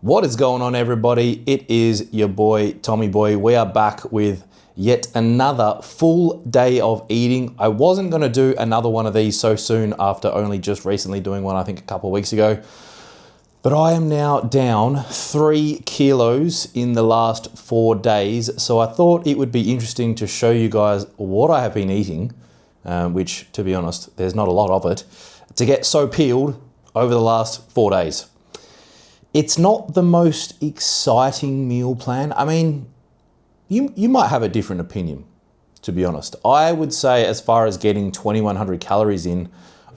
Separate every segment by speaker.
Speaker 1: What is going on, everybody? It is your boy, Tommy Boy. We are back with yet another full day of eating. I wasn't going to do another one of these so soon after only just recently doing one, I think a couple of weeks ago. But I am now down 3 kilos in the last 4 days. So I thought it would be interesting to show you guys what I have been eating, which, to be honest, there's not a lot of it, to get so peeled over the last 4 days. It's not the most exciting meal plan. I mean, you might have a different opinion, to be honest. I would say as far as getting 2,100 calories in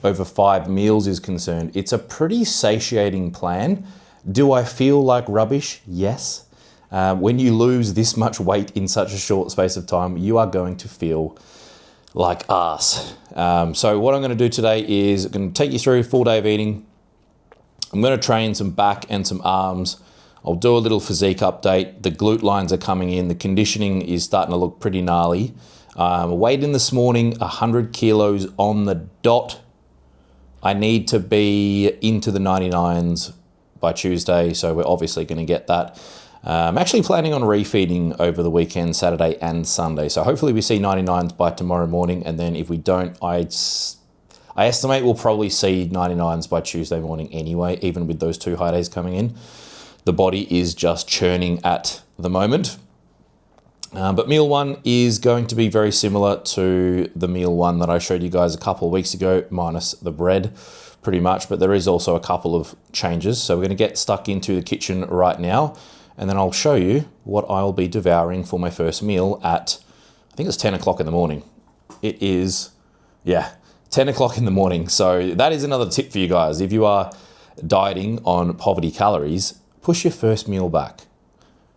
Speaker 1: over 5 meals is concerned, it's a pretty satiating plan. Do I feel like rubbish? Yes. When you lose this much weight in such a short space of time, you are going to feel like ass. So what I'm going to do today is I'm going to take you through a full day of eating. I'm going to train some back and some arms. I'll do a little physique update. The glute lines are coming in. The conditioning is starting to look pretty gnarly. Weighed in this morning, 100 kilos on the dot. I need to be into the 99s by Tuesday, so we're obviously going to get that. I'm actually planning on refeeding over the weekend, Saturday and Sunday. So hopefully we see 99s by tomorrow morning, and then if we don't, I estimate we'll probably see 99s by Tuesday morning anyway, even with those 2 high days coming in. The body is just churning at the moment. But meal 1 is going to be very similar to the meal 1 that I showed you guys a couple of weeks ago, minus the bread pretty much, but there is also a couple of changes. So we're going to get stuck into the kitchen right now, and then I'll show you what I'll be devouring for my first meal at, I think it's 10 o'clock in the morning. It is, 10 o'clock in the morning. So that is another tip for you guys. If you are dieting on poverty calories, push your first meal back.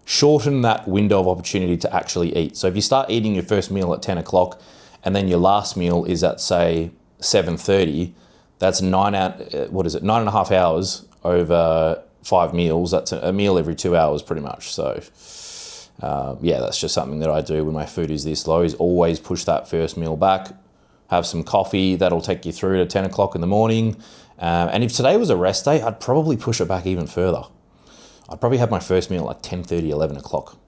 Speaker 1: Shorten that window of opportunity to actually eat. So if you start eating your first meal at 10 o'clock and then your last meal is at, say, 7:30, that's 9.5 hours over 5 meals. That's a meal every 2 hours pretty much. So that's just something that I do when my food is this low, is always push that first meal back. Have some coffee, that'll take you through to 10 o'clock in the morning. And if today was a rest day, I'd probably push it back even further. I'd probably have my first meal at 10:30, 11 o'clock.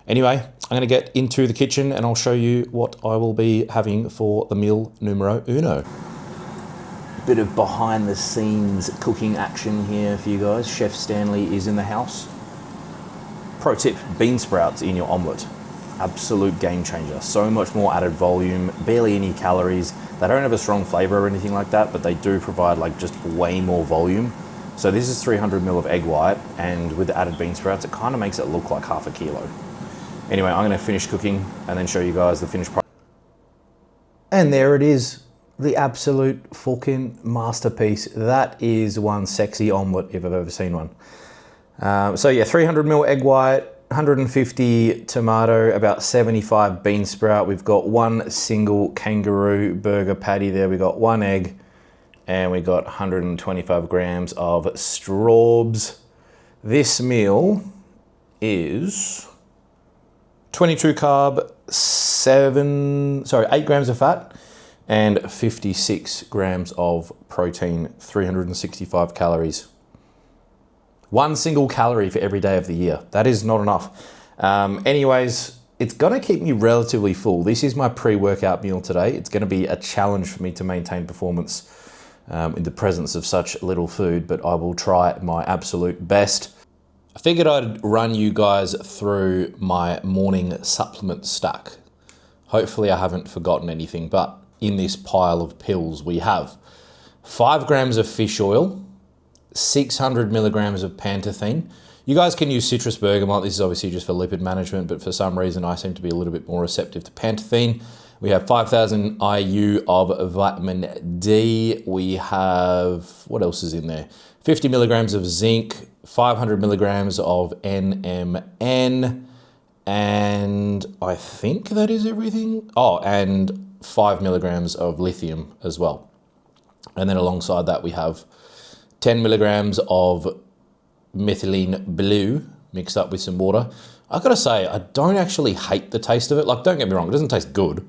Speaker 1: Anyway, I'm going to get into the kitchen and I'll show you what I will be having for the meal numero uno. Bit of behind the scenes cooking action here for you guys. Chef Stanley is in the house. Pro tip, bean sprouts in your omelette. Absolute game changer. So much more added volume, barely any calories. They don't have a strong flavor or anything like that, but they do provide like just way more volume. So this is 300 ml of egg white, and with the added bean sprouts, it kind of makes it look like half a kilo. Anyway, I'm going to finish cooking and then show you guys the finished product. And there it is, the absolute fucking masterpiece. That is one sexy omelette if I've ever seen one. 300 ml egg white, 150 tomato, about 75 bean sprout. We've got 1 single kangaroo burger patty there. We've got 1 egg, and we got 125 grams of straws. This meal is 22 carb, 8 grams of fat, and 56 grams of protein, 365 calories. 1 single calorie for every day of the year. That is not enough. Anyways, it's gonna keep me relatively full. This is my pre-workout meal today. It's gonna be a challenge for me to maintain performance in the presence of such little food, but I will try my absolute best. I figured I'd run you guys through my morning supplement stack. Hopefully I haven't forgotten anything, but in this pile of pills we have 5 grams of fish oil, 600 milligrams of pantethine. You guys can use citrus bergamot. This is obviously just for lipid management, but for some reason I seem to be a little bit more receptive to pantethine. We have 5,000 IU of vitamin D. We have, what else is in there? 50 milligrams of zinc, 500 milligrams of NMN, and I think that is everything. Oh, and 5 milligrams of lithium as well. And then alongside that we have 10 milligrams of methylene blue mixed up with some water. I gotta say, I don't actually hate the taste of it. Like, don't get me wrong, it doesn't taste good,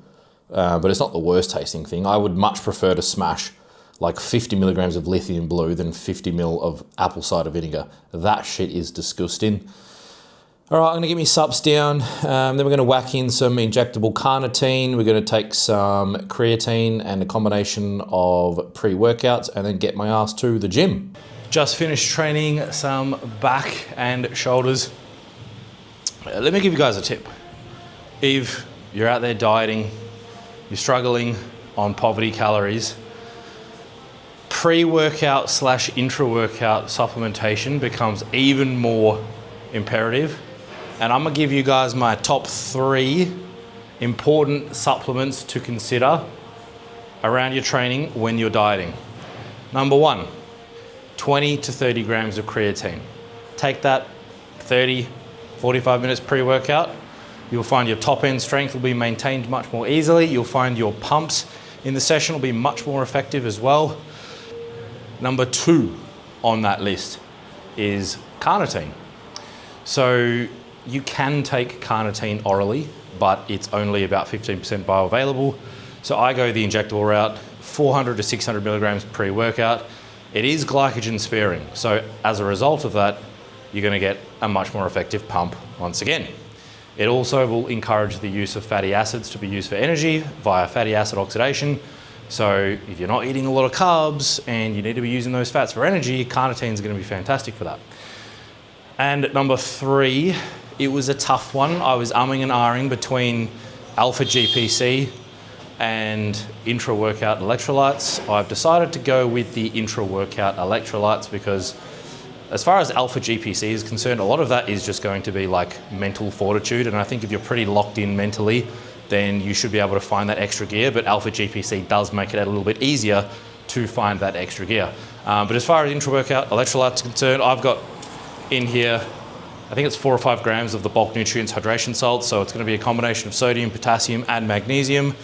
Speaker 1: but it's not the worst tasting thing. I would much prefer to smash like 50 milligrams of lithium blue than 50 mil of apple cider vinegar. That shit is disgusting. All right, I'm gonna get my sups down. Then we're gonna whack in some injectable carnitine. We're gonna take some creatine and a combination of pre-workouts and then get my ass to the gym. Just finished training some back and shoulders. Let me give you guys a tip. If you're out there dieting, you're struggling on poverty calories, pre-workout / intra-workout supplementation becomes even more imperative. And I'm gonna give you guys my top 3 important supplements to consider around your training when you're dieting. Number 1, 20 to 30 grams of creatine. Take that 30, 45 minutes pre-workout. You'll find your top end strength will be maintained much more easily. You'll find your pumps in the session will be much more effective as well. Number 2 on that list is carnitine. So you can take carnitine orally, but it's only about 15% bioavailable. So I go the injectable route, 400 to 600 milligrams pre-workout. It is glycogen sparing. So as a result of that, you're gonna get a much more effective pump once again. It also will encourage the use of fatty acids to be used for energy via fatty acid oxidation. So if you're not eating a lot of carbs and you need to be using those fats for energy, carnitine is gonna be fantastic for that. And number 3, it was a tough one. I was umming and ahhing between alpha GPC and intra-workout electrolytes. I've decided to go with the intra-workout electrolytes because as far as alpha GPC is concerned, a lot of that is just going to be like mental fortitude. And I think if you're pretty locked in mentally, then you should be able to find that extra gear. But alpha GPC does make it a little bit easier to find that extra gear. But as far as intra-workout electrolytes are concerned, I've got in here, I think it's 4 or 5 grams of the bulk nutrients hydration salts. So it's going to be a combination of sodium, potassium, and magnesium.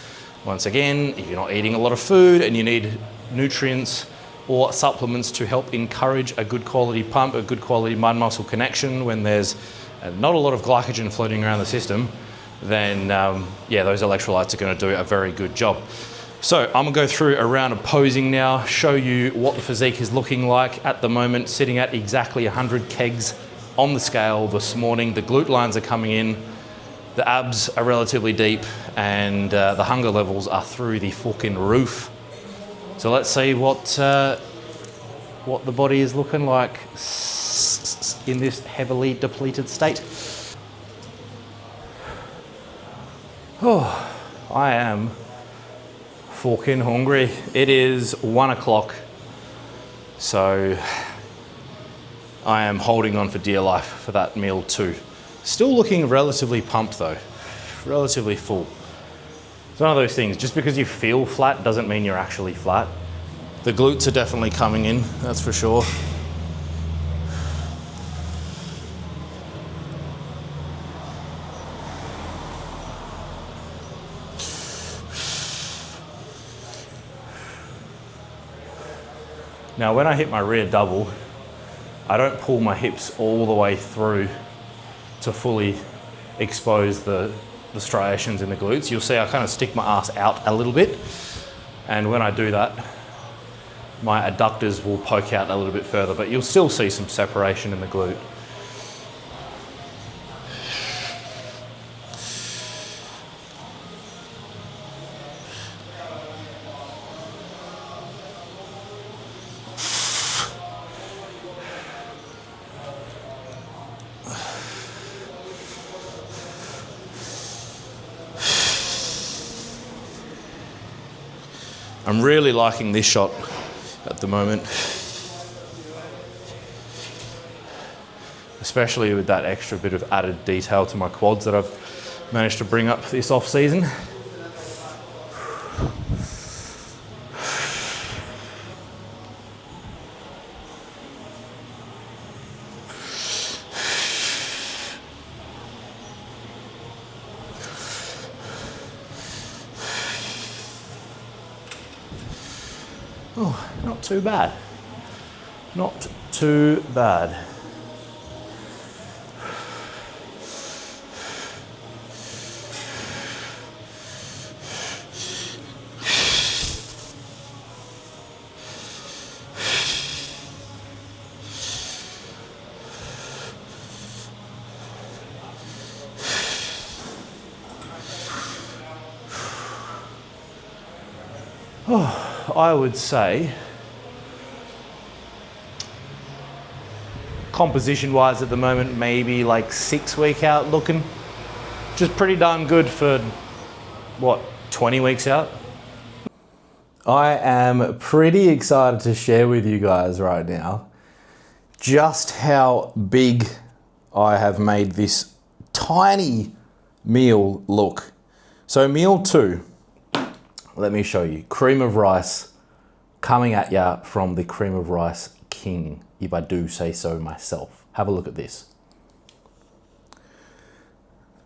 Speaker 1: Once again, if you're not eating a lot of food and you need nutrients or supplements to help encourage a good quality pump, a good quality mind-muscle connection when there's not a lot of glycogen floating around the system, then yeah, those electrolytes are going to do a very good job. So I'm gonna go through a round of posing now, show you what the physique is looking like at the moment, sitting at exactly 100 kegs on the scale this morning. The glute lines are coming in, the abs are relatively deep, and the hunger levels are through the fucking roof. So let's see what the body is looking like in this heavily depleted state. Oh, I am fucking hungry. It is 1 o'clock, so I am holding on for dear life for that meal too. Still looking relatively pumped though, relatively full. It's one of those things, just because you feel flat doesn't mean you're actually flat. The glutes are definitely coming in, that's for sure. Now when I hit my rear double, I don't pull my hips all the way through to fully expose the striations in the glutes. You'll see I kind of stick my ass out a little bit, and when I do that, my adductors will poke out a little bit further, but you'll still see some separation in the glute. I'm really liking this shot at the moment, especially with that extra bit of added detail to my quads that I've managed to bring up this off season. Oh, not too bad. Not too bad. I would say, composition wise at the moment, maybe like 6 week out looking. Just pretty darn good for, what, 20 weeks out? I am pretty excited to share with you guys right now just how big I have made this tiny meal look. So meal 2, let me show you. Cream of rice coming at ya from the cream of rice king, if I do say so myself. Have a look at this.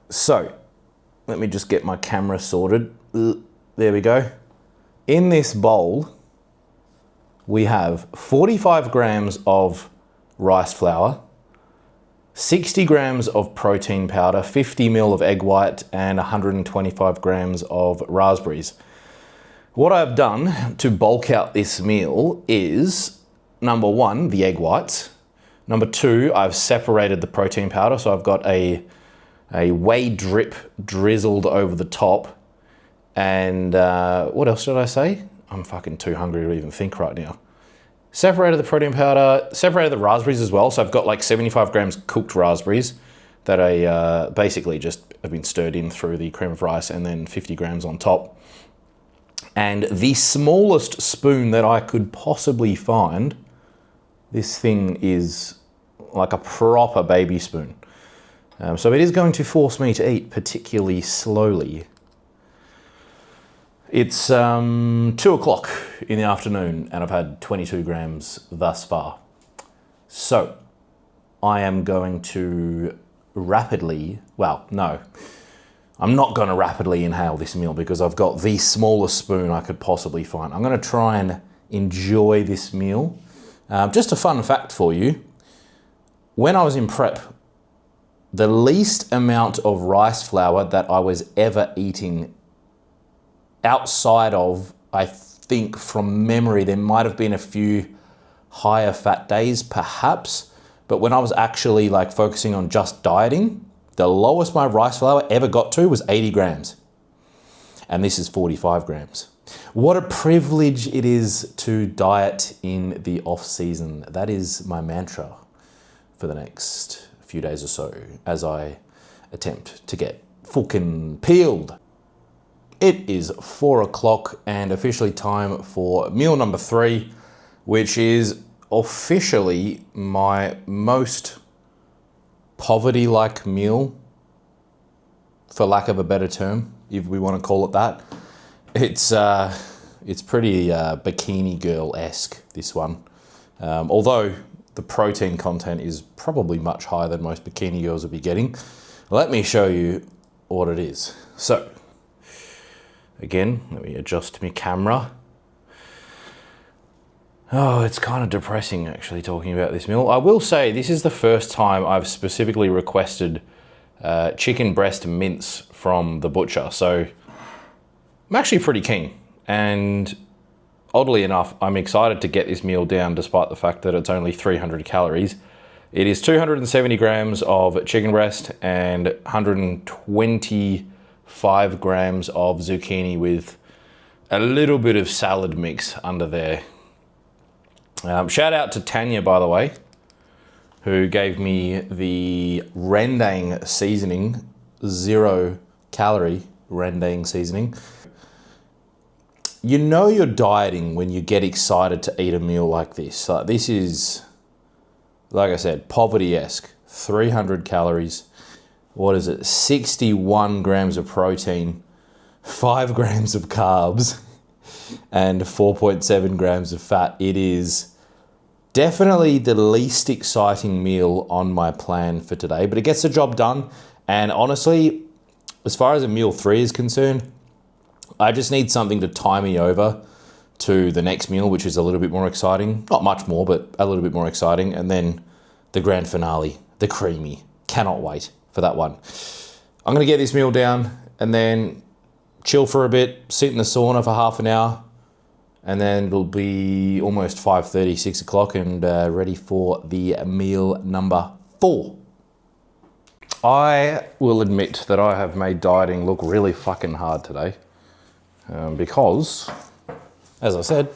Speaker 1: So, let me just get my camera sorted. There we go. In this bowl, we have 45 grams of rice flour, 60 grams of protein powder, 50 ml of egg white, and 125 grams of raspberries. What I've done to bulk out this meal is, number 1, the egg whites. Number 2, I've separated the protein powder, so I've got a whey drip drizzled over the top. And what else did I say? I'm fucking too hungry to even think right now. Separated the protein powder, separated the raspberries as well. So I've got like 75 grams cooked raspberries that I basically just have been stirred in through the cream of rice, and then 50 grams on top. And the smallest spoon that I could possibly find, this thing is like a proper baby spoon. So it is going to force me to eat particularly slowly. It's 2 o'clock in the afternoon and I've had 22 grams thus far. So I am going to rapidly, well, no, I'm not going to rapidly inhale this meal because I've got the smallest spoon I could possibly find. I'm going to try and enjoy this meal. Just a fun fact for you. When I was in prep, the least amount of rice flour that I was ever eating outside of, I think from memory, there might have been a few higher fat days perhaps, but when I was actually like focusing on just dieting, the lowest my rice flour ever got to was 80 grams. And this is 45 grams. What a privilege it is to diet in the off season. That is my mantra for the next few days or so as I attempt to get fucking peeled. It is 4 o'clock and officially time for meal number 3, which is officially my most poverty-like meal, for lack of a better term, if we want to call it that. It's pretty bikini girl-esque, this one. Although the protein content is probably much higher than most bikini girls will be getting. Let me show you what it is. So, again, let me adjust my camera. Oh, it's kind of depressing actually talking about this meal. I will say this is the first time I've specifically requested chicken breast mince from the butcher. So I'm actually pretty keen. And oddly enough, I'm excited to get this meal down despite the fact that it's only 300 calories. It is 270 grams of chicken breast and 125 grams of zucchini with a little bit of salad mix under there. Shout out to Tanya, by the way, who gave me the rendang seasoning, 0 calorie rendang seasoning. You know you're dieting when you get excited to eat a meal like this. This is, like I said, poverty-esque. 300 calories. What is it? 61 grams of protein, 5 grams of carbs, and 4.7 grams of fat. It is definitely the least exciting meal on my plan for today, but it gets the job done. And honestly, as far as a meal 3 is concerned, I just need something to tie me over to the next meal, which is a little bit more exciting. Not much more, but a little bit more exciting. And then the grand finale, the creamy. Cannot wait for that one. I'm going to get this meal down and then chill for a bit, sit in the sauna for half an hour, and then it'll be almost 5:30, 6 o'clock, and ready for the meal number 4. I will admit that I have made dieting look really fucking hard today. Because, as I said,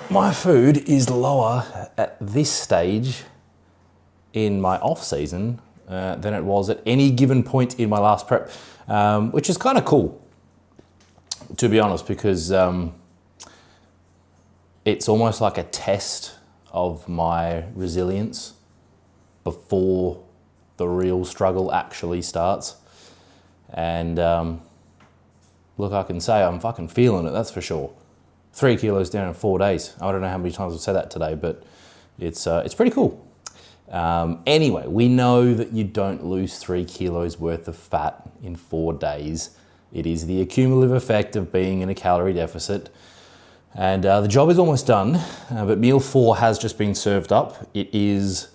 Speaker 1: my food is lower at this stage in my off season than it was at any given point in my last prep, which is kind of cool, to be honest, because it's almost like a test of my resilience before the real struggle actually starts. And look, I can say I'm fucking feeling it, that's for sure. 3 kilos down in 4 days. I don't know how many times I've said that today, but it's pretty cool. Anyway, we know that you don't lose 3 kilos worth of fat in 4 days. It is the accumulative effect of being in a calorie deficit. And the job is almost done, but meal 4 has just been served up. It is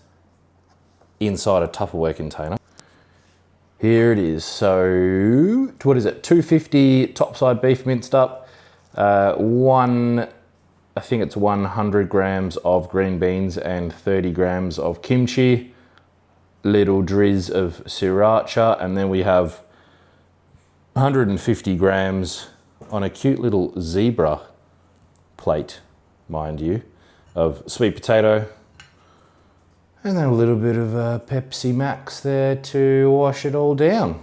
Speaker 1: inside a Tupperware container. Here it is. So, what is it? 250 topside beef minced up. I think it's 100 grams of green beans and 30 grams of kimchi, little drizz of sriracha, and then we have 150 grams on a cute little zebra plate, mind you, of sweet potato, and then a little bit of Pepsi Max there to wash it all down.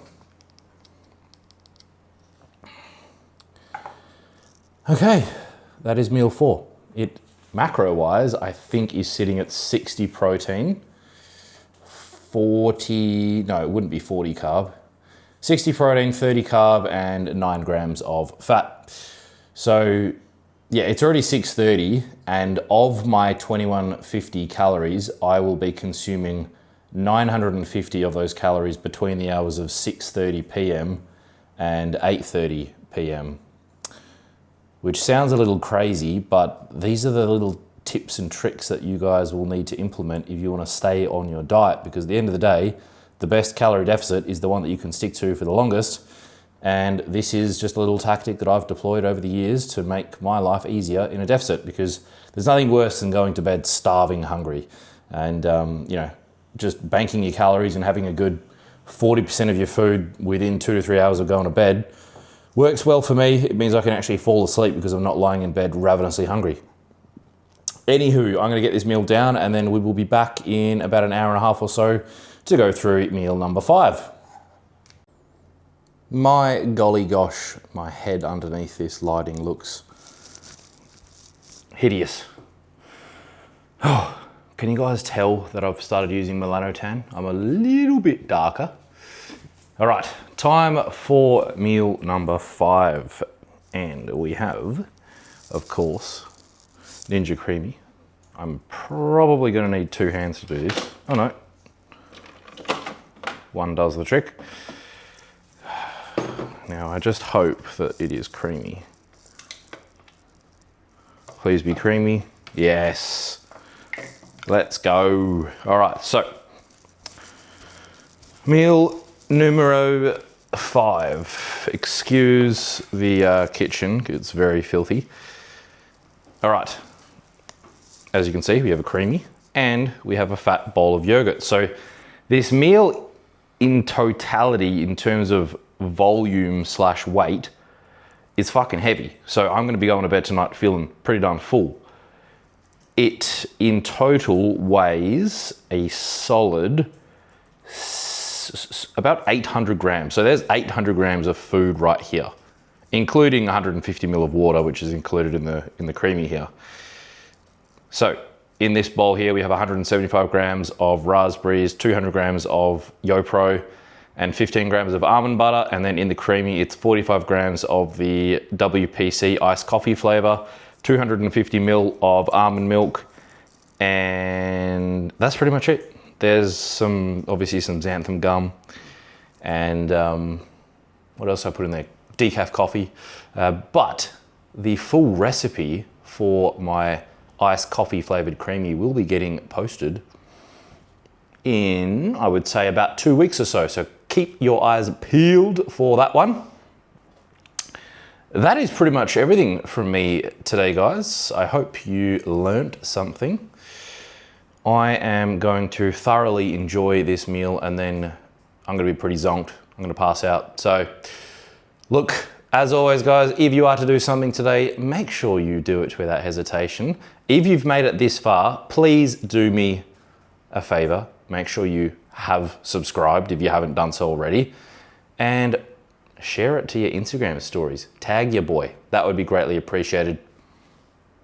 Speaker 1: Okay, that is meal 4. It, macro-wise, I think is sitting at 60 protein, 40, no, it wouldn't be 40 carb, 60 protein, 30 carb, and 9 grams of fat. So, yeah, it's already 6:30, and of my 2150 calories, I will be consuming 950 of those calories between the hours of 6:30 p.m. and 8:30 p.m. Which sounds a little crazy, but these are the little tips and tricks that you guys will need to implement if you want to stay on your diet, because at the end of the day, the best calorie deficit is the one that you can stick to for the longest. And this is just a little tactic that I've deployed over the years to make my life easier in a deficit, because there's nothing worse than going to bed starving hungry and, you know, just banking your calories and having a good 40% of your food within 2 to 3 hours of going to bed. Works well for me. It means I can actually fall asleep because I'm not lying in bed ravenously hungry. Anywho, I'm going to get this meal down and then we will be back in about an hour and a half or so to go through meal number 5. My golly gosh, my head underneath this lighting looks hideous. Oh, can you guys tell that I've started using melanotan? I'm a little bit darker. All right, time for meal number 5. And we have, of course, Ninja Creamy. I'm probably gonna need 2 hands to do this. Oh no, one does the trick. Now I just hope that it is creamy. Please be creamy. Yes, let's go. All right, so meal numero 5. Excuse the kitchen, it's very filthy. All right, as you can see, we have a creamy and we have a fat bowl of yogurt. So this meal in totality, in terms of volume / weight, is fucking heavy. So I'm gonna be going to bed tonight feeling pretty darn full. It in total weighs a solid about 800 grams. So there's 800 grams of food right here, including 150 ml of water, which is included in the creamy here. So in this bowl here, we have 175 grams of raspberries, 200 grams of YoPro, and 15 grams of almond butter. And then in the creamy, it's 45 grams of the WPC iced coffee flavor, 250 ml of almond milk, and that's pretty much it. There's obviously some xanthan gum, and what else I put in there? Decaf coffee. But the full recipe for my iced coffee flavored creamy will be getting posted in, I would say, about 2 weeks or so. So keep your eyes peeled for that one. That is pretty much everything from me today, guys. I hope you learnt something. I am going to thoroughly enjoy this meal and then I'm gonna be pretty zonked. I'm gonna pass out. So look, As always, guys, if you are to do something today, make sure you do it without hesitation. If you've made it this far, please do me a favor. Make sure you have subscribed if you haven't done so already, and share it to your Instagram stories. Tag your boy. That would be greatly appreciated.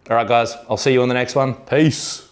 Speaker 1: All right, guys, I'll see you on the next one. Peace.